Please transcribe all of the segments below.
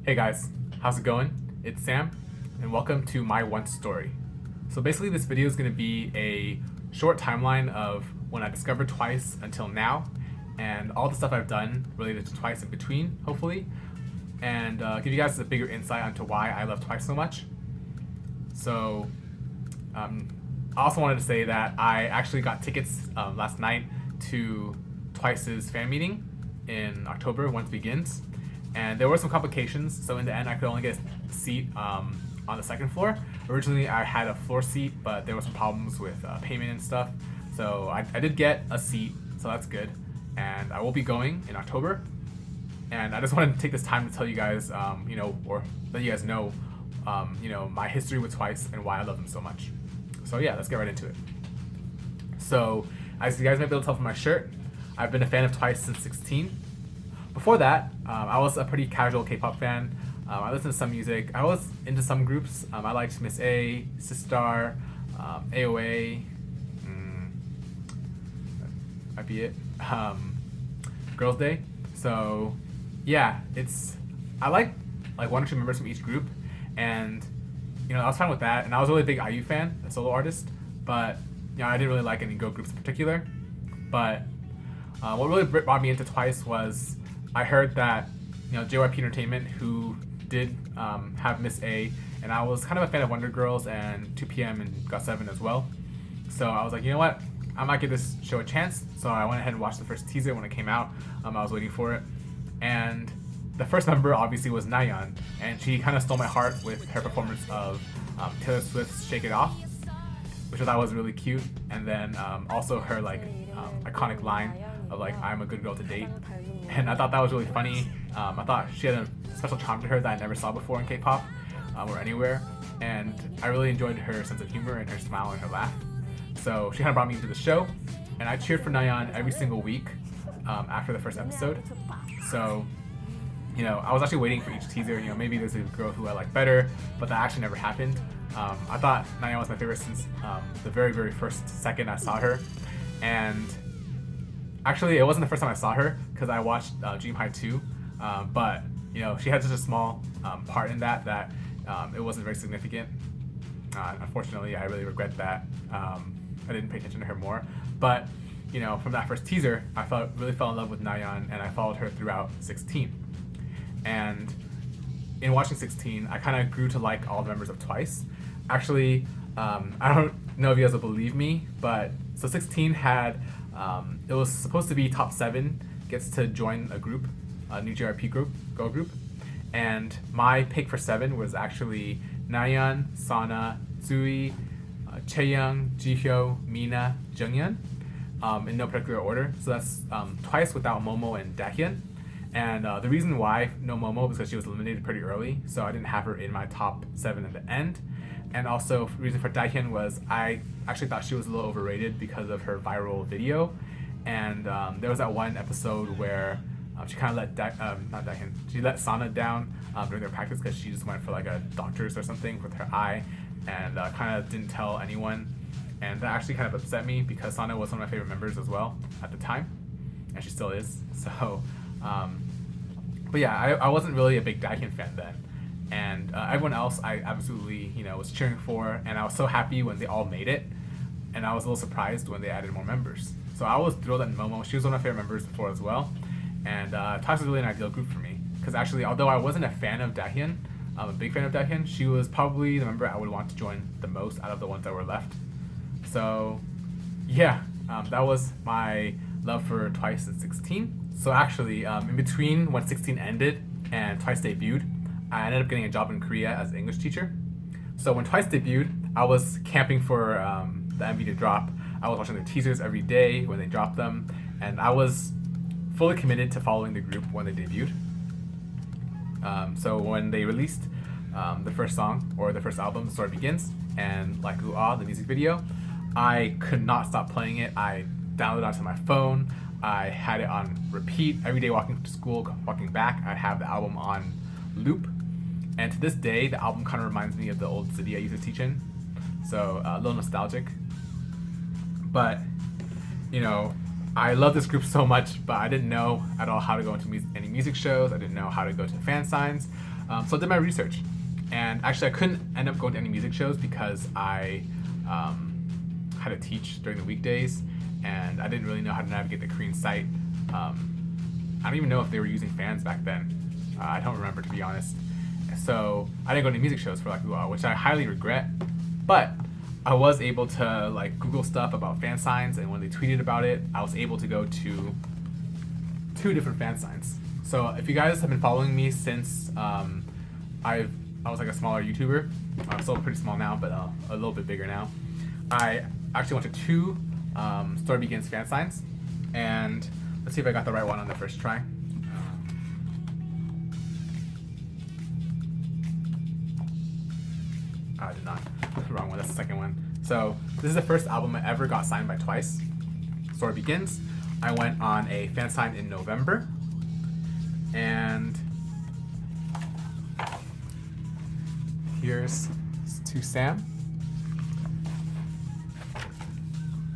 Hey guys, how's it going? It's Sam, and welcome to my one story. So basically this video is going to be a short timeline of when I discovered Twice until now, and all the stuff I've done related to Twice in between, hopefully, and give you guys a bigger insight onto why I love Twice so much. So, I also wanted to say that I actually got tickets last night to Twice's fan meeting in October once it begins. And there were some complications, so in the end I could only get a seat on the second floor. Originally I had a floor seat, but there were some problems with payment and stuff. So I did get a seat, so that's good. And I will be going in October. And I just wanted to take this time to tell you guys, or let you guys know, my history with Twice and why I love them so much. So yeah, let's get right into it. So, as you guys might be able to tell from my shirt, I've been a fan of Twice since 16. Before that, I was a pretty casual K-pop fan. I listened to some music. I was into some groups. I liked Miss A, Sistar, AOA. Might be it. Girls' Day. So, yeah, I like one or two members from each group, and I was fine with that. And I was a really big IU fan, a solo artist, but I didn't really like any girl groups in particular. But what really brought me into Twice was I heard that JYP Entertainment, who did have Miss A, and I was kind of a fan of Wonder Girls and 2PM and GOT7 as well. So I was like, you know what, I might give this show a chance. So I went ahead and watched the first teaser when it came out. I was waiting for it, and the first member obviously was Nayeon, and she kind of stole my heart with her performance of Taylor Swift's "Shake It Off," which I thought was really cute, and then also her iconic line of "I'm a good girl to date," and I thought that was really funny. I thought she had a special charm to her that I never saw before in K-pop or anywhere, and I really enjoyed her sense of humor and her smile and her laugh. So she kind of brought me into the show, and I cheered for Nayeon every single week after the first episode. So I was actually waiting for each teaser. Maybe there's a girl who I like better, but that actually never happened. I thought Nayeon was my favorite since the very, very first second I saw her. And actually, it wasn't the first time I saw her, because I watched Dream High 2. But, she had such a small part in that it wasn't very significant. Unfortunately, I really regret that. I didn't pay attention to her more. But, from that first teaser, I really fell in love with Nayeon, and I followed her throughout 16. And in watching 16, I kind of grew to like all the members of Twice. Actually, I don't know if you guys will believe me, but so 16 had, it was supposed to be top 7 gets to join a group, a new JYP girl group. And my pick for 7 was actually Nayeon, Sana, Tsui, Chaeyoung, Jihyo, Mina, Junghyun, in no particular order. So that's Twice without Momo and Dahyun. And the reason why no Momo was because she was eliminated pretty early, so I didn't have her in my top 7 in the end. And also, the reason for Dahyun was I actually thought she was a little overrated because of her viral video. And there was that one episode where she kind of she let Sana down during their practice because she just went for a doctor's or something with her eye, and kind of didn't tell anyone. And that actually kind of upset me because Sana was one of my favorite members as well at the time, and she still is. So. But yeah, I wasn't really a big Dahyun fan then, and everyone else I absolutely was cheering for, and I was so happy when they all made it, and I was a little surprised when they added more members. So I was thrilled that Momo, she was one of my favorite members before as well, and Twice was really an ideal group for me, because actually, although I wasn't a fan of Dahyun, a big fan of Dahyun, she was probably the member I would want to join the most out of the ones that were left. So yeah, that was my love for Twice in 16. So actually, in between when 16 ended and Twice debuted, I ended up getting a job in Korea as an English teacher. So when Twice debuted, I was camping for the MV to drop. I was watching their teasers every day when they dropped them, and I was fully committed to following the group when they debuted. So when they released the first song, or the first album, Story Begins, and Like Ooh Ah, the music video, I could not stop playing it. I downloaded it onto my phone. I had it on repeat every day walking to school, walking back. I'd have the album on loop. And to this day, the album kind of reminds me of the old city I used to teach in. So a little nostalgic. But, I love this group so much, but I didn't know at all how to go into any music shows. I didn't know how to go to fan signs. So I did my research, and actually I couldn't end up going to any music shows because I had to teach during the weekdays, and I didn't really know how to navigate the Korean site. I don't even know if they were using fans back then. I don't remember, to be honest. So I didn't go to music shows for like a while, which I highly regret. But I was able to like Google stuff about fan signs, and when they tweeted about it, I was able to go to 2 different fan signs. So if you guys have been following me since I was like a smaller YouTuber, I'm still pretty small now, but a little bit bigger now. I actually went to 2 Story Begins fan signs, and let's see if I got the right one on the first try. I did not. That's the wrong one. That's the second one. So this is the first album I ever got signed by Twice. Story Begins. I went on a fan sign in November, and here's to Sam.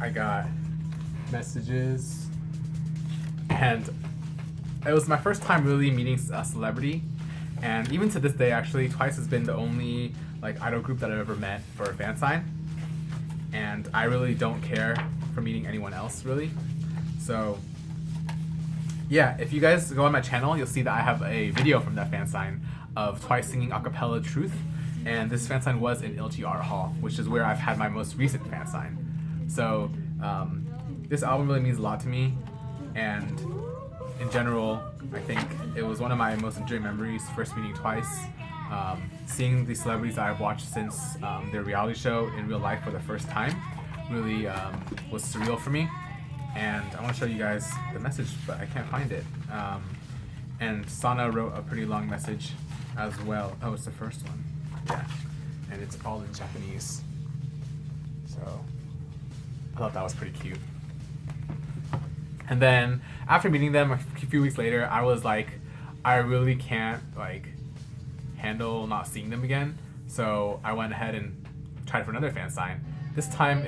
I got messages, and it was my first time really meeting a celebrity, and even to this day, actually, Twice has been the only like idol group that I've ever met for a fan sign, and I really don't care for meeting anyone else, really. So yeah, if you guys go on my channel, you'll see that I have a video from that fan sign of Twice singing a cappella Truth, and this fan sign was in LGR Hall, which is where I've had my most recent fan sign. So this album really means a lot to me, and in general, I think it was one of my most enduring memories, first meeting Twice. Seeing the celebrities that I've watched since their reality show in real life for the first time really was surreal for me. And I want to show you guys the message, but I can't find it. And Sana wrote a pretty long message as well. Oh, it's the first one. Yeah. And it's all in Japanese. So I thought that was pretty cute. And then after meeting them a few weeks later, I was like, I really can't like handle not seeing them again. So I went ahead and tried for another fan sign. This time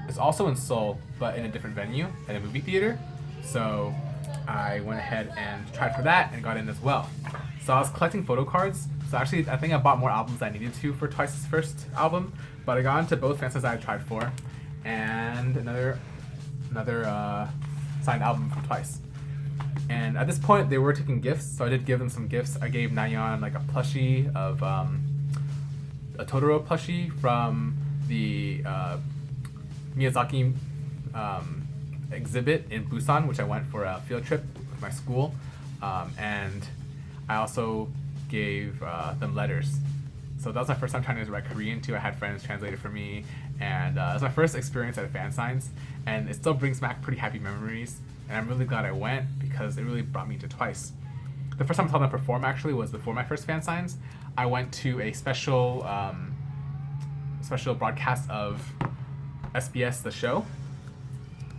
it's also in Seoul, but in a different venue at a movie theater. So I went ahead and tried for that and got in as well. So I was collecting photo cards. So actually, I think I bought more albums than I needed to for Twice's first album, but I got into both fan signs I tried for, and another signed album from Twice. And at this point, they were taking gifts, so I did give them some gifts. I gave Nayeon like a plushie of a Totoro plushie from the Miyazaki exhibit in Busan, which I went for a field trip with my school, and I also gave them letters. So that was my first time trying to write Korean too. I had friends translate it for me, and it was my first experience at fan signs, and it still brings back pretty happy memories. And I'm really glad I went because it really brought me to Twice. The first time I saw them perform actually was before my first fan signs. I went to a special broadcast of SBS The Show,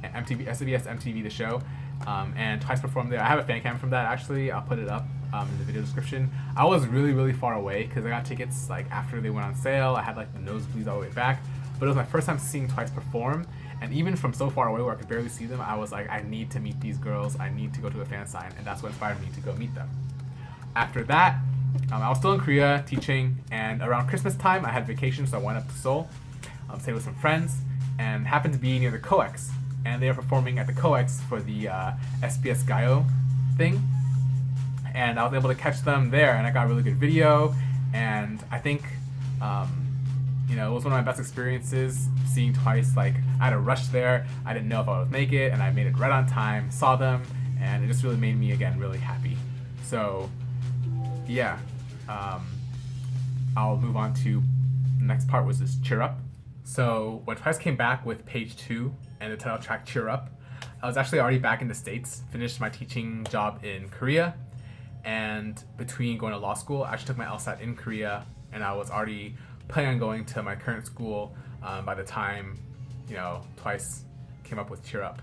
SBS MTV The Show, and Twice performed there. I have a fan cam from that actually. I'll put it up in the video description. I was really far away because I got tickets like after they went on sale. I had like the nosebleeds all the way back, but it was my first time seeing Twice perform, and even from so far away where I could barely see them, I was like, I need to meet these girls. I need to go to a fan sign, and that's what inspired me to go meet them. After that, I was still in Korea teaching, and around Christmas time, I had vacation, so I went up to Seoul, stayed with some friends, and happened to be near the COEX, and they were performing at the COEX for the SBS Gayo thing, and I was able to catch them there, and I got a really good video, and I think it was one of my best experiences seeing Twice. Like, I had to rush there, I didn't know if I would make it, and I made it right on time, saw them, and it just really made me again really happy. So yeah, I'll move on to the next part, was this Cheer Up. So when Twice came back with Page 2 and the title track Cheer Up, I was actually already back in the States, finished my teaching job in Korea, and between going to law school, I actually took my LSAT in Korea, and I was already planning on going to my current school by the time, Twice came up with Cheer Up.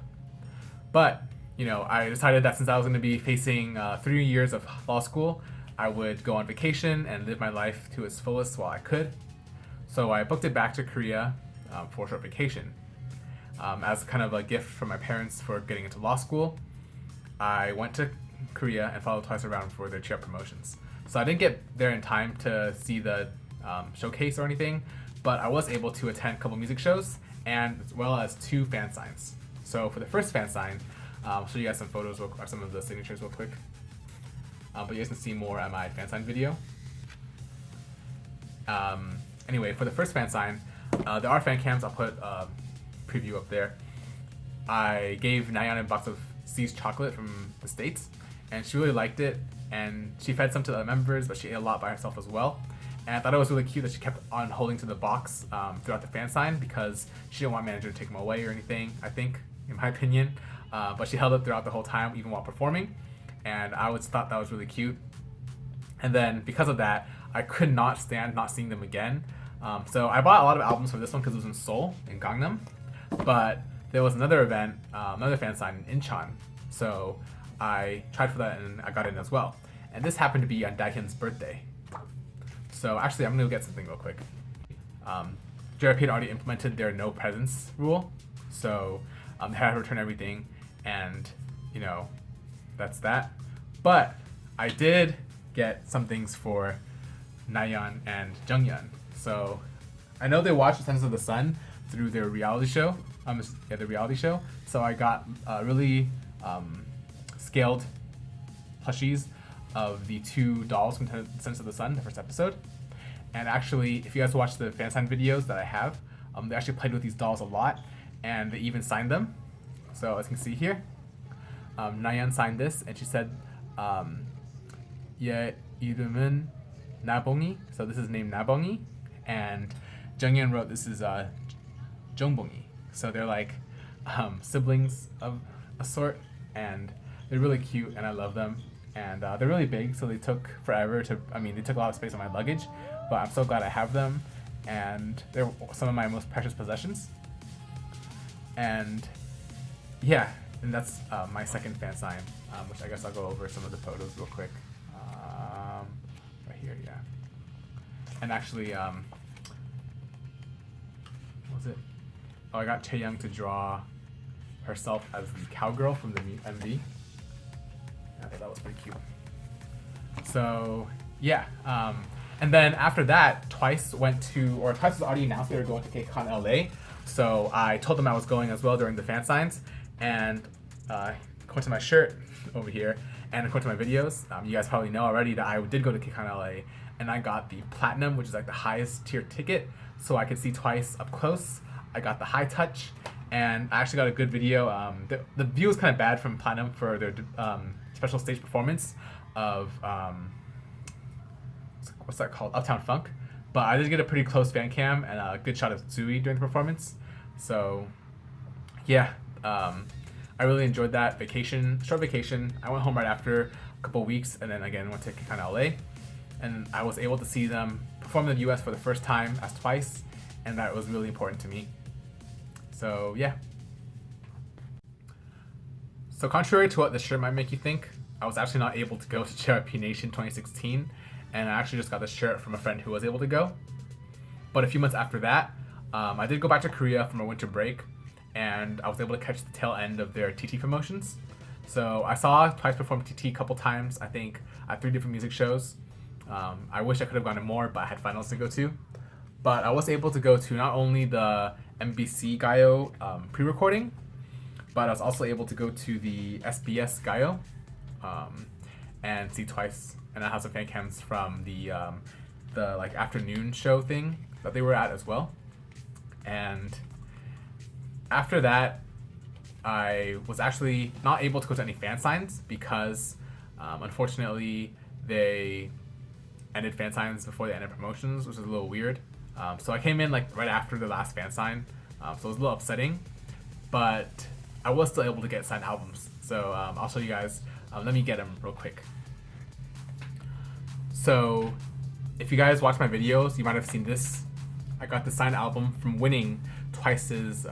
But, I decided that since I was going to be facing 3 years of law school, I would go on vacation and live my life to its fullest while I could. So I booked it back to Korea for a short vacation. As kind of a gift from my parents for getting into law school, I went to Korea and followed Twice around for their cheer promotions. So I didn't get there in time to see the showcase or anything, but I was able to attend a couple music shows and as well as 2 fan signs. So for the first fan sign, I'll show you guys some photos or some of the signatures real quick. But you guys can see more at my fan sign video. Anyway, for the first fan sign, there are fan cams. I'll put a preview up there. I gave Nayeon a box of C's chocolate from the States, and she really liked it. And she fed some to the other members, but she ate a lot by herself as well. And I thought it was really cute that she kept on holding to the box throughout the fan sign because she didn't want manager to take them away or anything, I think, in my opinion. But she held it throughout the whole time, even while performing. And I always thought that was really cute. And then because of that, I could not stand not seeing them again. So I bought a lot of albums for this one because it was in Seoul, in Gangnam. But there was another event, another fan sign in Incheon. So I tried for that and I got in as well. And this happened to be on Daehyun's birthday. So actually, I'm gonna go get something real quick. JYP had already implemented their no presents rule. So they had to return everything, and you know, that's that. But I did get some things for Nayeon and Junghyun. So I know they watched Descendants of the Sun through their reality show. The reality show. So I got really scaled plushies of the 2 dolls from Descendants of the Sun, the first episode. And actually, if you guys watch the fan sign videos that I have, they actually played with these dolls a lot, and they even signed them. So as you can see here, Nayeon signed this, and she said, "Yeah, 이름은 나봉이." So this is named Nabongi, and Junghyun wrote this is Jongbongi. So they're like siblings of a sort, and they're really cute, and I love them. And they're really big, so they took forever to. They took a lot of space on my luggage, but I'm so glad I have them, and they're some of my most precious possessions. And yeah, and that's my second fan sign, which I guess I'll go over some of the photos real quick. Right here, yeah. And actually, what was it? Oh, I got Chaeyoung to draw herself as the cowgirl from the MV. I thought that was pretty cute. So yeah, and then after that, Twice was already announced they were going to KCON LA. So I told them I was going as well during the fan signs, and according to my shirt over here, and according to my videos, you guys probably know already that I did go to KCON LA, and I got the platinum, which is like the highest tier ticket, so I could see Twice up close. I got the high touch, and I actually got a good video. The view was kind of bad from platinum for their special stage performance of what's that called? Uptown Funk. But I did get a pretty close fan cam and a good shot of Tsui during the performance. So yeah, I really enjoyed that short vacation. I went home right after a couple weeks, and then again went to KCON LA, and I was able to see them perform in the US for the first time as Twice, and that was really important to me. So yeah. So contrary to what this shirt might make you think, I was actually not able to go to JYP Nation 2016, and I actually just got this shirt from a friend who was able to go. But a few months after that, I did go back to Korea from a winter break, and I was able to catch the tail end of their TT promotions. So I saw Twice perform TT a couple times, I think at 3 different music shows. I wish I could have gone to more, but I had finals to go to. But I was able to go to not only the MBC Gayo pre-recording, but I was also able to go to the SBS Gayo and see Twice, and I have some fan cams from the like afternoon show thing that they were at as well. And after that, I was actually not able to go to any fan signs because unfortunately they ended fan signs before they ended promotions, which is a little weird. So I came in like right after the last fan sign, so it was a little upsetting, but I was still able to get signed albums. So I'll show you guys. Let me get them real quick. So if you guys watch my videos, you might have seen this. I got the signed album from winning Twice's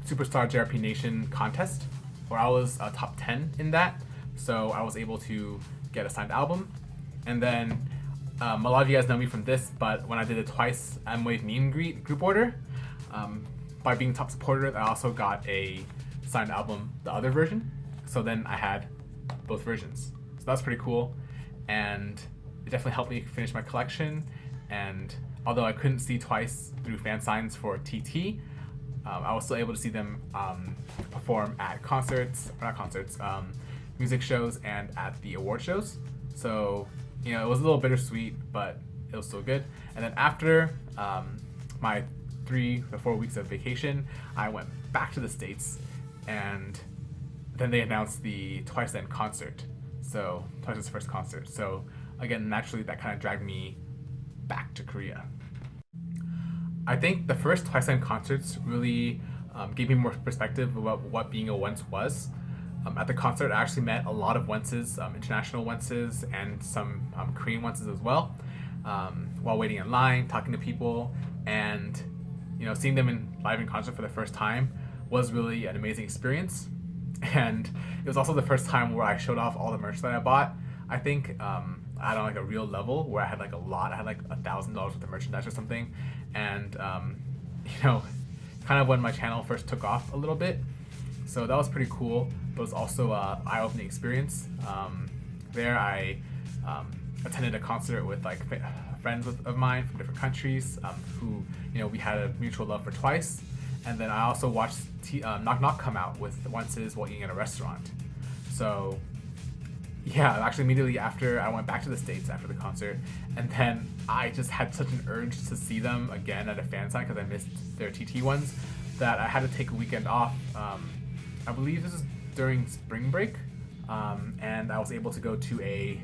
Superstar JYP Nation contest, where I was top 10 in that. So I was able to get a signed album. And then a lot of you guys know me from this, but when I did a Twice M-Wave meet and greet group order, by being top supporter, I also got a signed album, the other version. So then I had both versions. So that's pretty cool, and it definitely helped me finish my collection. And although I couldn't see Twice through fan signs for TT, I was still able to see them perform at concerts, or not concerts, music shows, and at the award shows. So, you know, it was a little bittersweet, but it was still good. And then after my 3 to 4 weeks of vacation, I went back to the States, and then they announced the Twice End concert. So, Twice's first concert. So, again, naturally, that kind of dragged me back to Korea. I think the first Twice End concerts really gave me more perspective about what being a once was. At the concert, I actually met a lot of onces, international onces, and some Korean onces as well. While waiting in line, talking to people, and you know, seeing them live in concert for the first time was really an amazing experience. And it was also the first time where I showed off all the merch that I bought. I think I had on like a real level where I had like a lot. I had like $1,000 worth of merchandise or something, and you know, kind of when my channel first took off a little bit. So that was pretty cool, but it was also an eye-opening experience. There I attended a concert with like friends of mine from different countries who, you know, we had a mutual love for Twice. And then I also watched Knock Knock come out with onces while eating at a restaurant. So yeah, actually immediately after I went back to the States after the concert, and then I just had such an urge to see them again at a fan sign because I missed their TT ones, that I had to take a weekend off. I believe this is during spring break, and I was able to go to a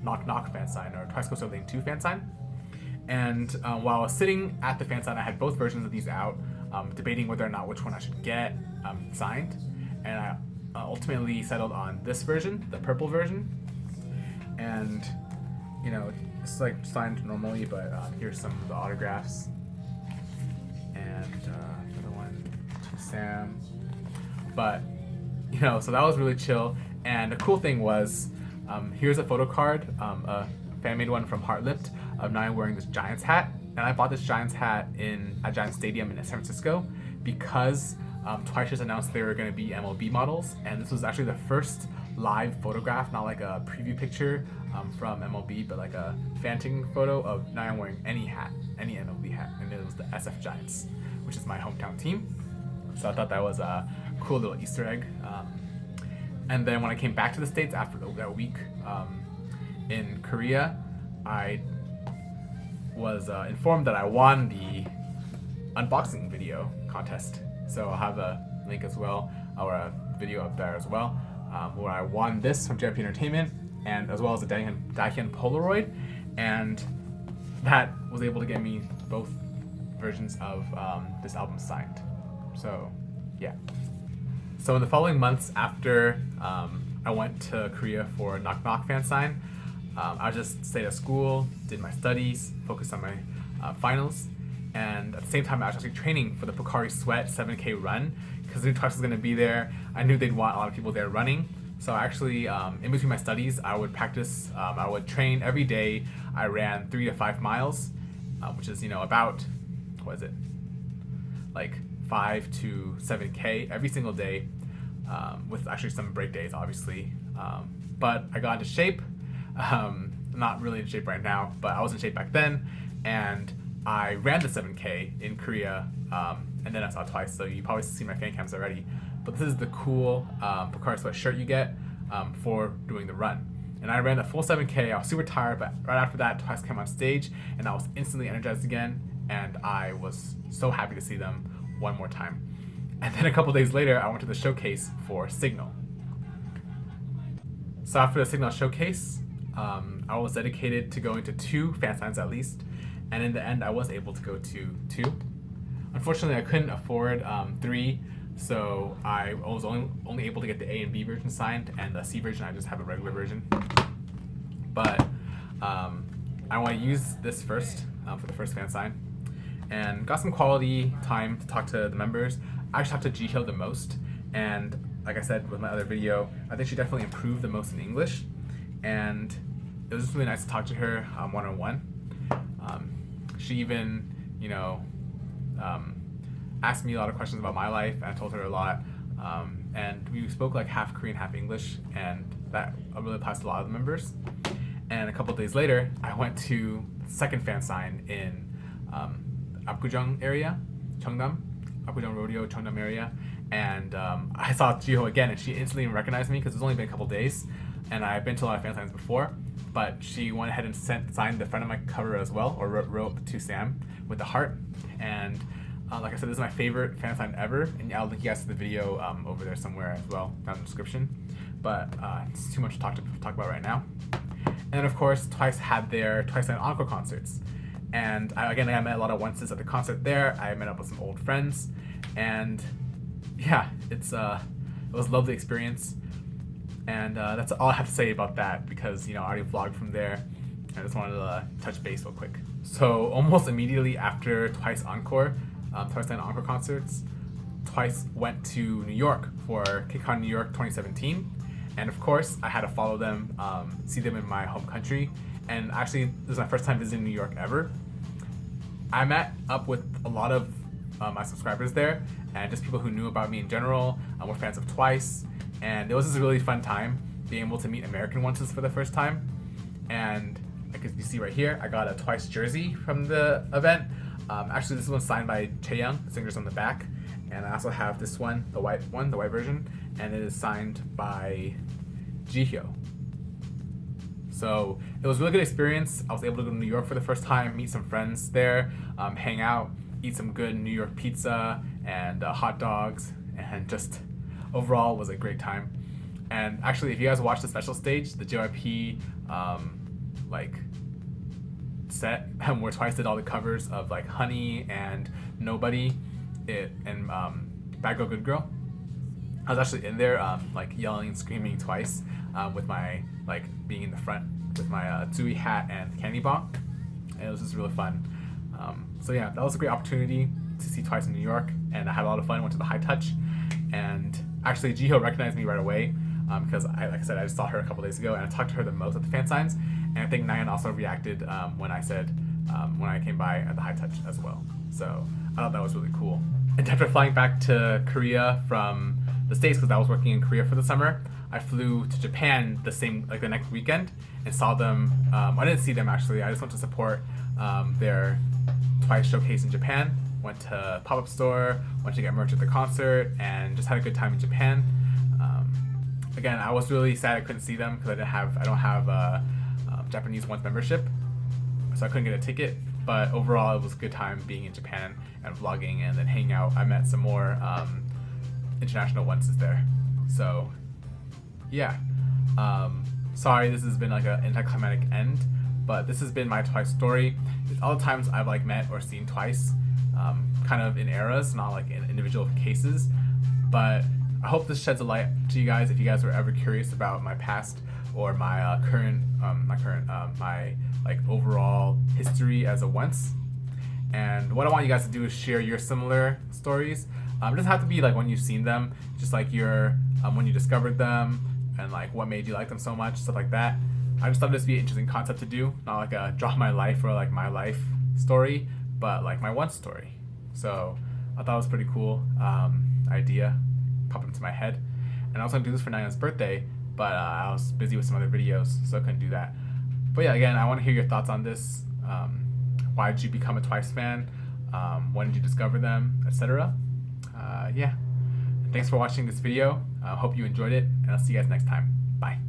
Knock Knock fan sign, or Twice Goes Lane 2 fan sign. And while I was sitting at the fan sign, I had both versions of these out, debating whether or not which one I should get signed. And I ultimately settled on this version, the purple version. And, you know, it's like signed normally, but here's some of the autographs. And another one to Sam. But, you know, so that was really chill. And the cool thing was, here's a photo card, a fan-made one from Heartlipped, of Nine wearing this Giants hat. And I bought this Giants hat in a Giants Stadium in San Francisco because Twice just announced they were going to be MLB models. And this was actually the first live photograph, not like a preview picture from MLB, but like a fan-taking photo of Nine wearing any hat, any MLB hat. And it was the SF Giants, which is my hometown team. So I thought that was a cool little Easter egg. And then when I came back to the States after that week in Korea, I was informed that I won the unboxing video contest. So I'll have a link as well, or a video up there as well, where I won this from JYP Entertainment, and as well as a Daikon Polaroid, and that was able to get me both versions of this album signed. So yeah. So in the following months after I went to Korea for Knock Knock fan sign, I just stayed at school, did my studies, focused on my finals, and at the same time I was actually training for the Pocari Sweat 7K run because I knew Twice was going to be there. I knew they'd want a lot of people there running. So actually, in between my studies, I would practice, I would train every day. I ran 3 to 5 miles, which is, you know, about, what is it, like 5 to 7K every single day, with actually some break days, obviously. But I got into shape. Not really in shape right now, but I was in shape back then, and I ran the 7K in Korea, and then I saw Twice, so you probably see my fan cams already. But this is the cool Pocari Sweat shirt you get for doing the run. And I ran the full 7K, I was super tired, but right after that, Twice came on stage, and I was instantly energized again, and I was so happy to see them one more time. And then a couple days later, I went to the showcase for Signal. So after the Signal showcase, I was dedicated to going to 2 fan signs at least, and in the end I was able to go to 2. Unfortunately, I couldn't afford 3, so I was only able to get the A and B version signed, and the C version I just have a regular version. But I want to use this first for the first fan sign, and got some quality time to talk to the members. I actually talked to Jihyeo the most, and like I said with my other video, I think she definitely improved the most in English, and it was just really nice to talk to her one-on-one. She even, you know, asked me a lot of questions about my life, and I told her a lot. and we spoke like half Korean, half English, and that really applies to a lot of the members. And a couple of days later, I went to second fan sign in Apgujeong area, Cheongdam, Apgujeong Rodeo, Cheongdam area, and I saw Jiho again, and she instantly recognized me because it's only been a couple days, and I've been to a lot of fan signs before, but she went ahead and signed the front of my cover as well, or wrote to Sam with the heart, and like I said, this is my favorite fan sign ever, and I'll link you guys to the video over there somewhere as well, down in the description, but it's too much to talk about right now. And then of course, Twice had their Twice Night Encore concerts. And I met a lot of onces at the concert there. I met up with some old friends. And yeah, it was a lovely experience. And that's all I have to say about that because, I already vlogged from there. I just wanted to touch base real quick. So almost immediately after Twice Night Encore concerts, Twice went to New York for KCON New York 2017. And of course, I had to follow them, see them in my home country. And actually, this is my first time visiting New York ever. I met up with a lot of my subscribers there, and just people who knew about me in general, were fans of Twice. And it was just a really fun time being able to meet American onces for the first time. And like you see right here, I got a Twice jersey from the event. Actually, this one's signed by Chaeyoung, the singer's on the back. And I also have this one, the white version, and it is signed by Jihyo. So it was a really good experience. I was able to go to New York for the first time, meet some friends there, hang out, eat some good New York pizza and hot dogs, and just overall was a great time. And actually, if you guys watch the special stage, the JYP set where Twice did all the covers of like Honey and Nobody, and Bad Girl Good Girl, I was actually in there yelling and screaming Twice with my being in the front with my Zui hat and candy bong, and it was just really fun. So yeah, that was a great opportunity to see Twice in New York, and I had a lot of fun. Went to the High Touch, and actually Jihyo recognized me right away because like I said, I just saw her a couple days ago, and I talked to her the most at the fan signs, and I think Nayeon also reacted when I said when I came by at the High Touch as well. So I thought that was really cool. And after flying back to Korea from the States, because I was working in Korea for the summer, I flew to Japan the next weekend and saw them. I didn't see them actually. I just went to support their Twice showcase in Japan. Went to pop-up store, went to get merch at the concert, and just had a good time in Japan. Again, I was really sad I couldn't see them because I don't have a Japanese once membership, so I couldn't get a ticket. But overall, it was a good time being in Japan and vlogging and then hanging out. I met some more international onces there. So yeah, sorry this has been like an anticlimactic end, but this has been my Twice story. It's all the times I've met or seen Twice, kind of in eras, not like in individual cases. But I hope this sheds a light to you guys if you guys were ever curious about my past or my current overall history as a once. And what I want you guys to do is share your similar stories. It doesn't have to be like when you've seen them, just like your when you discovered them and like what made you like them so much, stuff like that. I just thought this would be an interesting concept to do, not like a draw my life or like my life story, but like my once story. So I thought it was pretty cool idea, popped into my head. And I was gonna do this for Nayeon's birthday, but I was busy with some other videos, so I couldn't do that. But yeah, again, I want to hear your thoughts on this. Why did you become a Twice fan? When did you discover them, etc.? Yeah. Thanks for watching this video. I hope you enjoyed it, and I'll see you guys next time. Bye.